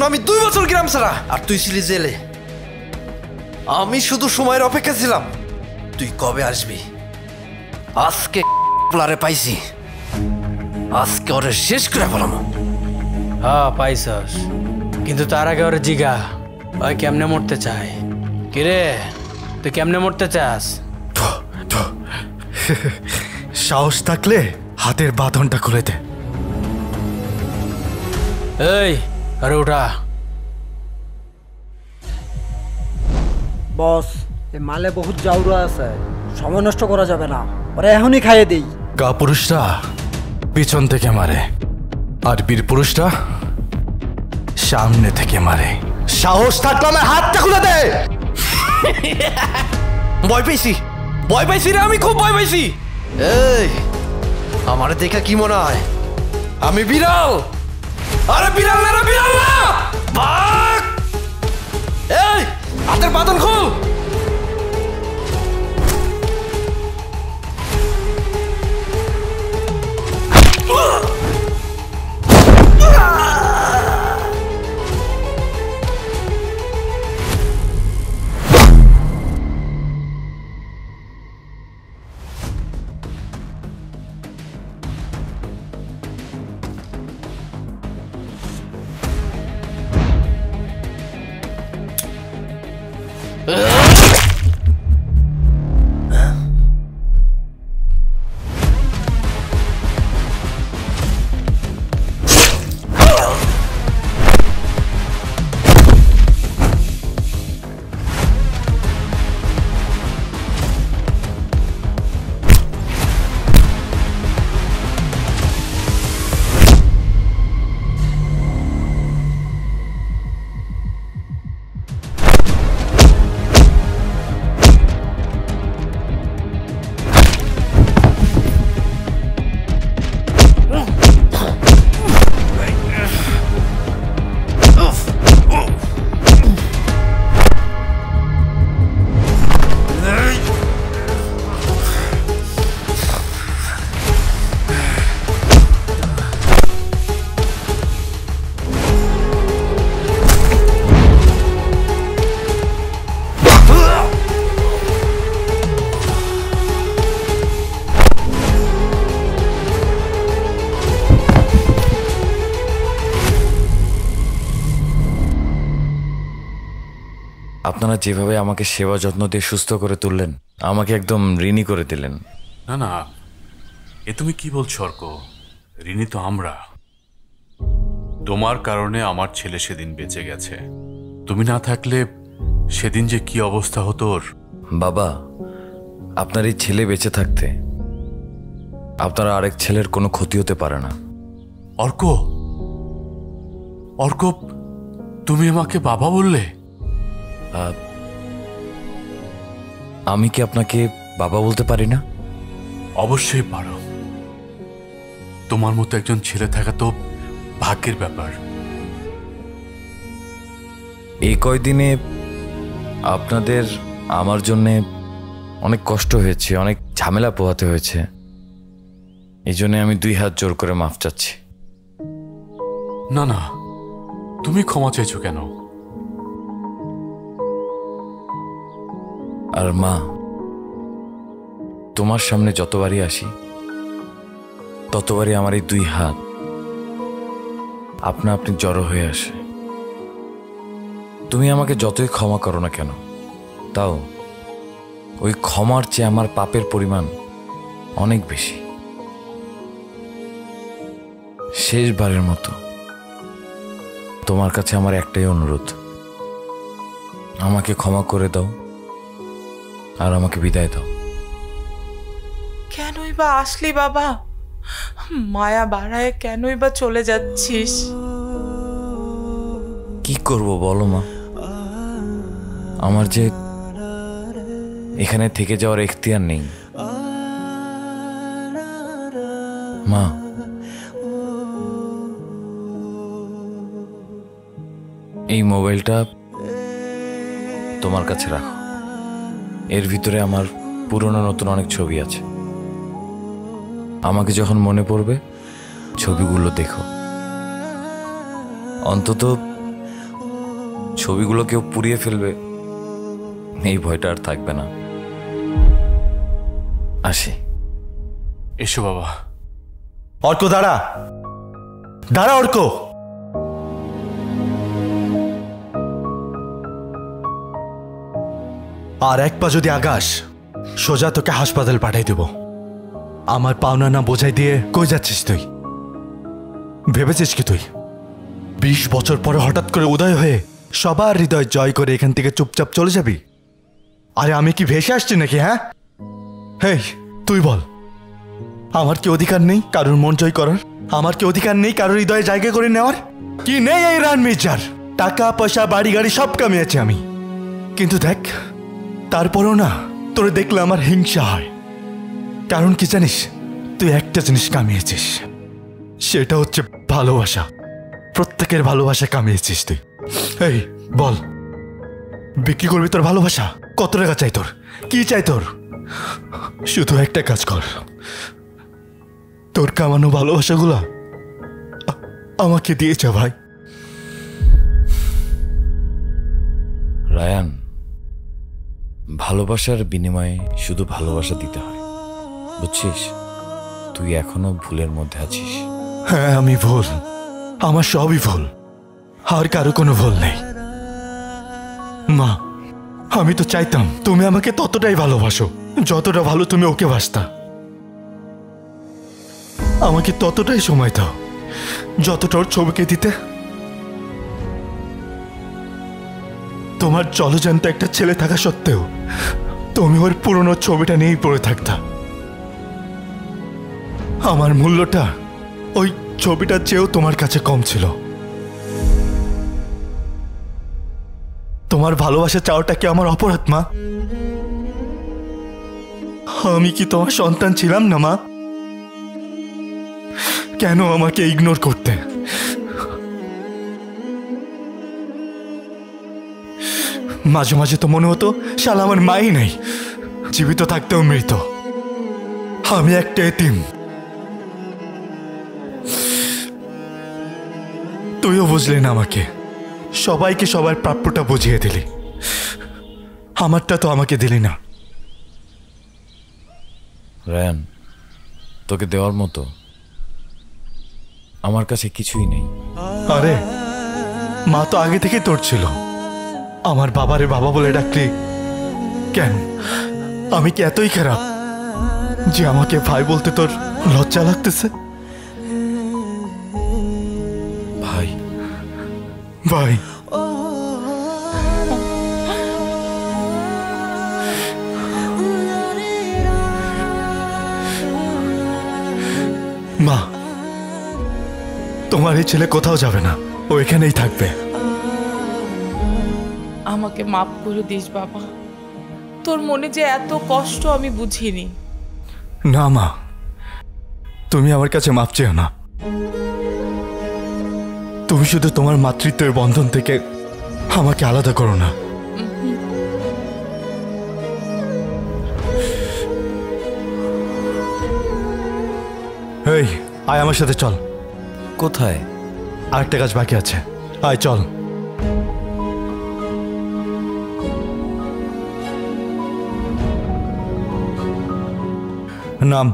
আমি 2 বছর গ্রাম ছাড়া, আর তুই ছিলি জেলে। আমি শুধু সময়ের অপেক্ষা ছিলাম তুই কবে আসবি। আজকে প্লারে পাইছি, আজকে ওরে শেষ করে ফেলাম। হ্যাঁ পাইছস, কিন্তু তার আগে ওরে জিগা ওই কেমনে মরতে চায়। কিরে তুই কেমনে মরতে চাস? সাহস থাকলে হাতের বাঁধনটা খুলে দে। এই আরে ওঠা। বস, এই মালে বহুত জাউরা আছে, সময় নষ্ট করা যাবে না, ওরা এখনই খাইয়ে দেই। গা পুরুষরা পিছন থেকে মারে, আর বীর পুরুষরা সামনে থেকে মারে। সাহস থাকলে আমার হাতটা খুলে দে। ভয় পাইছি, ভয় পাইছি রে, আমি খুব ভয় পাইছি। এই আমার দেখা কি মনে হয় আমি বিড়াল? আরে বিড়াল না রে, বিড়াল না, বাঘ। এই হাতের বাঁধন খুল। আপনারা যেভাবে আমাকে সেবা যত্ন দিয়ে সুস্থ করে তুললেন, আমাকে একদম ঋণী করে দিলেন। না না, এ তুমি কি বলছো অর্ক? ঋণী তো আমরা। তোমার কারণে আমার ছেলে সেদিন বেঁচে গেছে। তুমি না থাকলে সেদিন যে কি অবস্থা হতো ওর। বাবা, আপনার এই ছেলে বেঁচে থাকতে আপনার আরেক ছেলের কোনো ক্ষতি হতে পারে না। অর্ক, অর্ক, তুমি আমাকে বাবা বললে? আমি কি আপনাকে বাবা বলতে পারি না? অবশ্যই পারো। তোমার মতো একজন ছেলে থাকা তো ভাগ্যের ব্যাপার। এই কয়দিনে আপনাদের আমার জন্যে অনেক কষ্ট হয়েছে, অনেক ঝামেলা পোহাতে হয়েছে। এই জন্য আমি 2 হাত জোর করে মাফ চাচ্ছি। না না, তুমি ক্ষমা চাইছো কেন? আর মা, তোমার সামনে যতবারই আসি ততবারই আমার এই 2 হাত আপনা আপনি জড়ো হয়ে আসে। তুমি আমাকে যতই ক্ষমা করো না কেন, তাও ওই ক্ষমার চেয়ে আমার পাপের পরিমাণ অনেক বেশি। শেষবারের মতো তোমার কাছে আমার একটাই অনুরোধ, আমাকে ক্ষমা করে দাও আর আমাকে বিদায় দাও। কেনই বা আসলি বাবা? মায়া বাড়ায় কেনই বা চলে যাচ্ছিস? কি করব বলো মা, আমার যে এখানে থেকে যাওয়ার এখতিয়ার নেই। মা, এই মোবাইলটা তোমার কাছে রাখো। এর ভিতরে আমার পুরনো নতুন অনেক ছবি আছে। আমাকে যখন মনে পড়বে ছবিগুলো দেখো। অন্তত ছবিগুলো কেউ পুড়িয়ে ফেলবে এই ভয়টা আর থাকবে না। আসি। এসো বাবা। অর্ক দাঁড়া, দাঁড়া অর্ক। আর এক পা যদি আগাস, সোজা তোকে হাসপাতাল পাঠাই দেব। আমার পাওনা না বোঝাই দিয়ে কই যাচ্ছিস তুই? ভেবেছিস কি তুই 20 বছর পরে হঠাৎ করে উদয় হয়ে সবার হৃদয় জয় করে এখান থেকে চুপচাপ চলে যাবি? আরে আমি কি ভেসে আসছি নাকি? হ্যাঁ, হেই তুই বল, আমার কি অধিকার নেই কারোর মন জয় করার? আমার কি অধিকার নেই কারোর হৃদয়ে জায়গা করে নেওয়ার? কি নেই এই রান মির্জার? টাকা পয়সা বাড়ি গাড়ি সব কামিয়েছি আমি, কিন্তু দেখ তারপরও না তোরে দেখলে আমার হিংসা হয়। কারণ কি জানিস? তুই একটা জিনিস কামিয়েছিস, সেটা হচ্ছে ভালোবাসা। প্রত্যেকের ভালোবাসা কামিয়েছিস তুই। এই বল, বিক্রি করবি তোর ভালোবাসা? কত টাকা চাই তোর? কি চাই তোর? শুধু একটা কাজ কর, তোর কামানো ভালোবাসাগুলা আমাকে দিয়ে যা ভাই। রায়ান, ভালোবাসার বিনিময়ে শুধু ভালোবাসা দিতে হয়, বুঝছিস? তুই এখনো ভুলের মধ্যে আছিস। হ্যাঁ আমি ভুল, আমার সবই ভুল, আর কারো কোনো ভুল নেই। মা, আমি তো চাইতাম তুমি আমাকে ততটাই ভালোবাসো যতটা ভালো তুমি ওকে বাসতা। আমাকে ততটাই সময় দাও যতটা ওর ছবিকে দিতে। তোমার জলজান্ত একটা ছেলে থাকা সত্ত্বেও তুমি ওর পুরনো ছবিটা নিয়েই পড়ে থাকতা। আমার মূল্যটা ওই ছবিটার চেয়েও তোমার কাছে কম ছিল। তোমার ভালোবাসা চাওয়াটা কি আমার অপরাধ মা? আমি কি তোমার সন্তান ছিলাম না মা? কেন আমাকে ইগনোর করতে? মাঝে মাঝে তো মনে হতো শালা আমার মাই নেই, জীবিত থাকতেও মৃত। আমি একটা এতিম। তুইও বুঝলি না আমাকে, সবাইকে সবার প্রাপ্যটা বুঝিয়ে দিলি, আমারটা তো আমাকে দিলি না। রায়ান, তোকে দেওয়ার মতো আমার কাছে কিছুই নেই। আরে মা তো আগে থেকে তোর ছিল, আমার বাবারে বাবা বলে ডাকলি কেন? আমি কি এতই খারাপ যে আমাকে ভাই বলতে তোর লজ্জা লাগতেছে? ভাই ভাই মা, তোমার এই ছেলে কোথাও যাবে না, ও এখানেই থাকবে। আমাকে মাফ করে দিস বাবা, তোর মনে যে এত কষ্ট আমি বুঝিনি। না মা, তুমি আমার কাছে মাপ চেও না। তুমি শুধু তোমার মাতৃত্বের বন্ধন থেকে আমাকে আলাদা করো না। এই আয় আমার সাথে চল। কোথায়? আরেকটা কাজ বাকি আছে, আয় চল। নাম।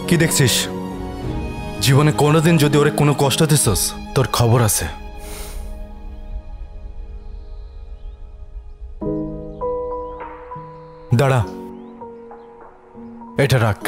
কি দেখছিস? জীবনে কোনোদিন যদি ওরে কোনো কষ্ট দিছস, তোর খবর আছে। দাঁড়া, এটা রাখ।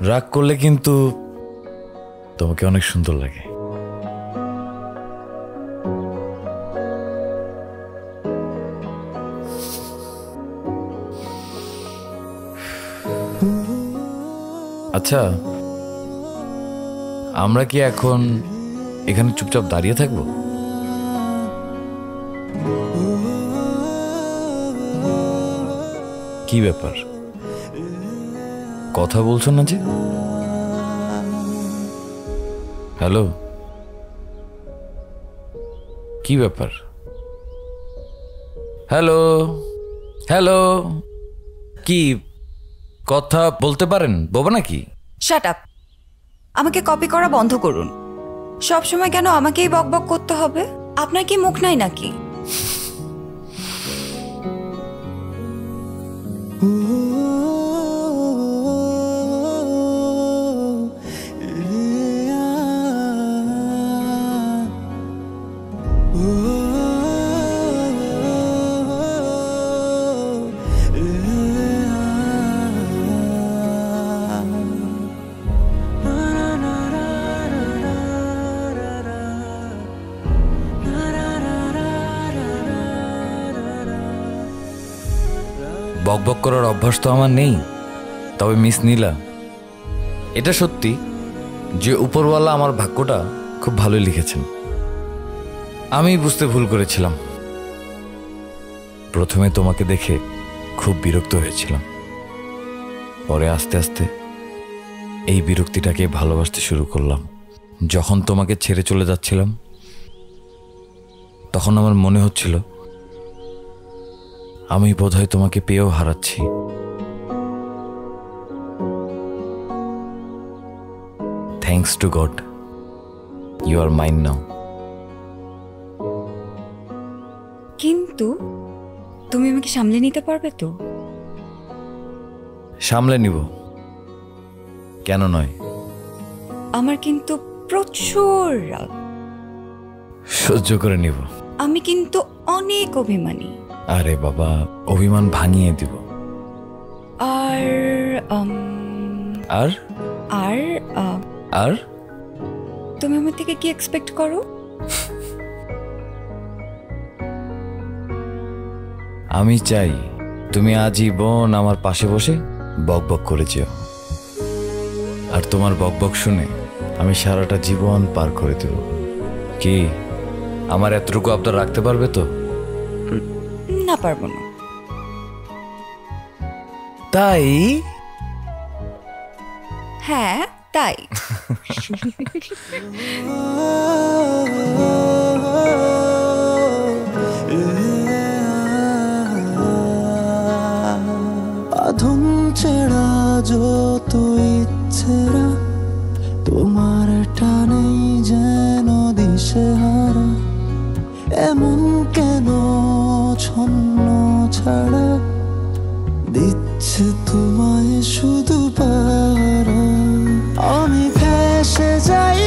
রাগ করলে কিন্তু তোমাকে অনেক সুন্দর লাগে। আচ্ছা, আমরা কি এখন এখানে চুপচাপ দাঁড়িয়ে থাকবো? কি ব্যাপার, কথা বলছো না যে? হ্যালো, কি ব্যাপার? হ্যালো হ্যালো, কি কথা বলতে পারেন? বোবা নাকি? Shut up. আমাকে কপি করা বন্ধ করুন। সব সময় কেন আমাকেই বকবক করতে হবে? আপনার কি মুখ নাই নাকি? বকবক করার অভ্যাস তো আমার নেই। তবে মিস নীলা, এটা সত্যি যে উপরওয়ালা আমার ভাগ্যটা খুব ভালোই লিখেছেন। আমি বুঝতে ভুল করেছিলাম। প্রথমে তোমাকে দেখে খুব বিরক্ত হয়েছিলাম, পরে আস্তে আস্তে এই বিরক্তিটাকে ভালোবাসতে শুরু করলাম। যখন তোমাকে ছেড়ে চলে যাচ্ছিলাম, তখন আমার মনে হচ্ছিল আমি বোধহয় তোমাকে পেয়েও হারাচ্ছি। Thanks to God, you are mine now. কিন্তু তুমি আমাকে সামলে নিতে পারবে তো? সামলে নিব, কেন নয়। আমার কিন্তু প্রচুর রাগ। সহ্য করে নিব। আমি কিন্তু অনেক অভিমানী। আরে বাবা, অভিমান ভাঙিয়ে দিব। আর আর আর আর তুমি আমার থেকে কি এক্সপেক্ট করো? আমি চাই তুমি আজীবন আমার পাশে বসে বকবক করে যেও, আর তোমার বকবক শুনে আমি সারাটা জীবন পার করে দেব। কি আমার এতটুকু আবদার রাখতে পারবে তো? না, পারবো না। তাই? হ্যাঁ তাই। যত ইচ্ছেরা তোমার টানেই যেন দিশেহারা এমন কেন ছন্ন ছাড়া দিচ্ছে তোমায় শুধু পারা আমি ভেসে যাই